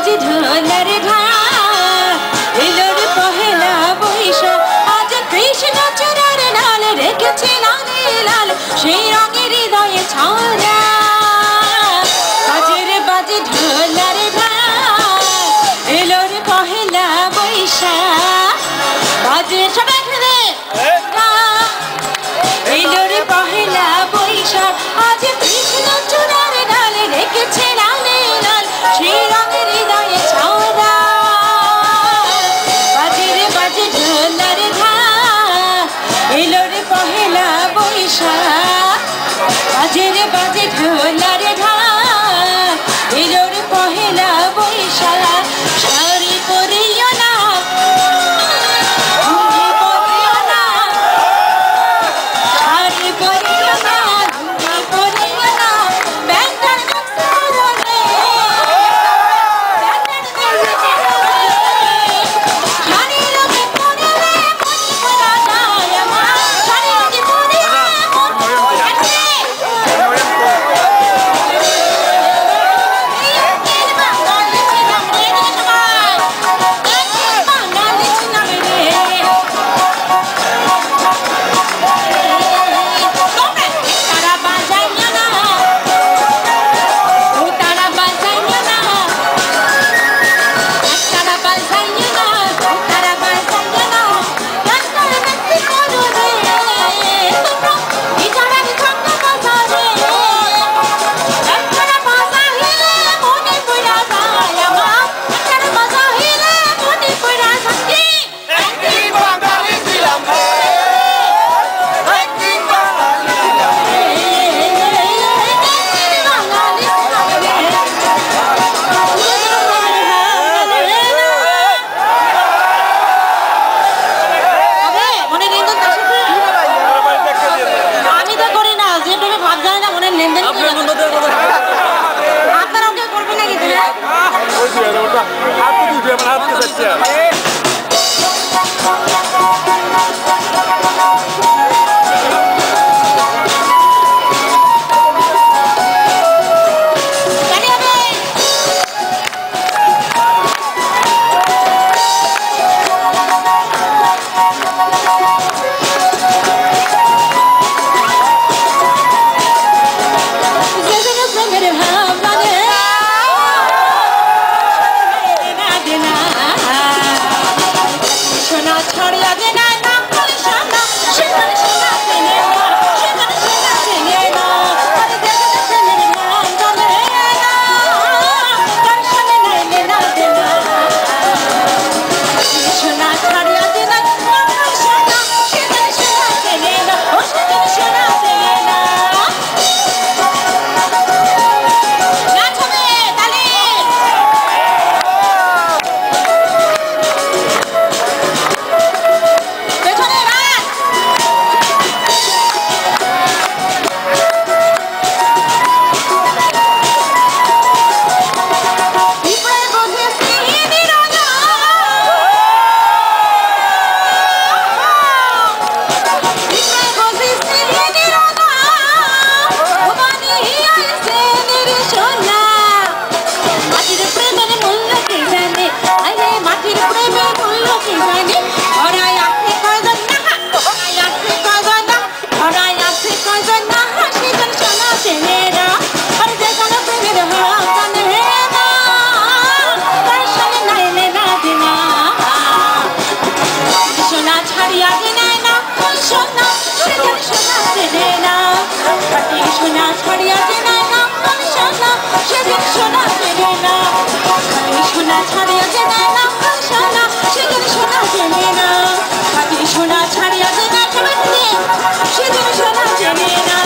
বাজে ঢোলের ঢাক এলো রে পহেলা বৈশাখ আজ কৃষ্ণ চূড়ার লাল রেখেছে লালে লাল সেই রঙের হৃদয়ে ছড়া বাজে বাজে ঢোলের ঢাক এলো রে পহেলা বৈশাখ বাজে সবাই খেলে এলো রে পহেলা বৈশাখ আজ কৃষ্ণ চূড়ার লাল রেখেছে লালে লাল সেই রঙের হৃদয়ে ছড়া বাজে রে বাজে ঢোলের ঢাক এলো রে পহেলা বৈশাখ বাজে রে বাজে ঢোলের ঢাক এলো রে পহেলা বৈশাখ শাড়ি পরিও না লুঙ্গি পরিও না শাড়ি পরিও না লুঙ্গি পরিও না ব্যাংকার বক্সরে শাড়ি রঙে পরিলে মন ভরা যায় আমার শাড়ি রঙে পরিলে মন ভরা যায় বাঙালি ছিলাম রে সবাই বাঙালি ছিলাম রে তারা বাজাইও না ও তারা বাজাইও না তারা বাজাইও না ও তারা বাজাইও না গানটার ব্যক্তি করো রে তোমরা গিটারের ছন্দ বাজারে গানটার বাজাইলে মনে পড়া যায় আমার গানটার বাজাইলে মনে পড়া যায় একদিন বাঙালি ছিলাম রে একদিন বাঙালি বাঙালি মনে লেনদেন তার সাথে আমি তো করি না যে তুমি ভাব জানি না মনে লেনদেন আপনারাও কেউ করবে নাকি জানি হবে যেদিন প্রেমের ভাব লাগে না দেনা সোনা ছড়িয়া দেনা নাম বলে সোনা সেখানে সোনা চেনে না সেখানে সোনা চেনে না আরে যেদিন প্রেমের ভাব লাগে না তার সঙ্গে নাইলে না দেনা সোনা ছড়িয়া দেনা নাম বলে সোনা সেখানে সোনা চেনে না ও সেখানে সোনা চেনে না নাচ হবে তালি পেছনে রাখ পিঁপড়ে বোঝে সিঁড়ি রাজা পিঁপড়ে বোঝে সিঁড়ি রাজা ভবানী আইসে নির্জলা মাটির প্রেমের মূল্য কে জানে আরে মাটির প্রেমের মূল্য কে জানে ধরায় আছে কয়জন না ধরায় আছে কয়জন না ধরায় আছে কয়জন না সেজন সোনা চেনে না আর যেজন প্রেমের হাত জানে না তার সঙ্গে নাইলে না দেনা সোনা ছাড়িয়া দেনা না সোনা সেজন সোনা চেনে না খাঁটি সোনা ছাড়িয়া দেনা না সোনা সেজন সোনা চেনে না খাঁটি সোনা ছাড়িয়া দেনা না সোনা সেজন সোনা চেনে না খাঁটি সোনা ছাড়িয়া দেনা সেজন সোনা চেনে না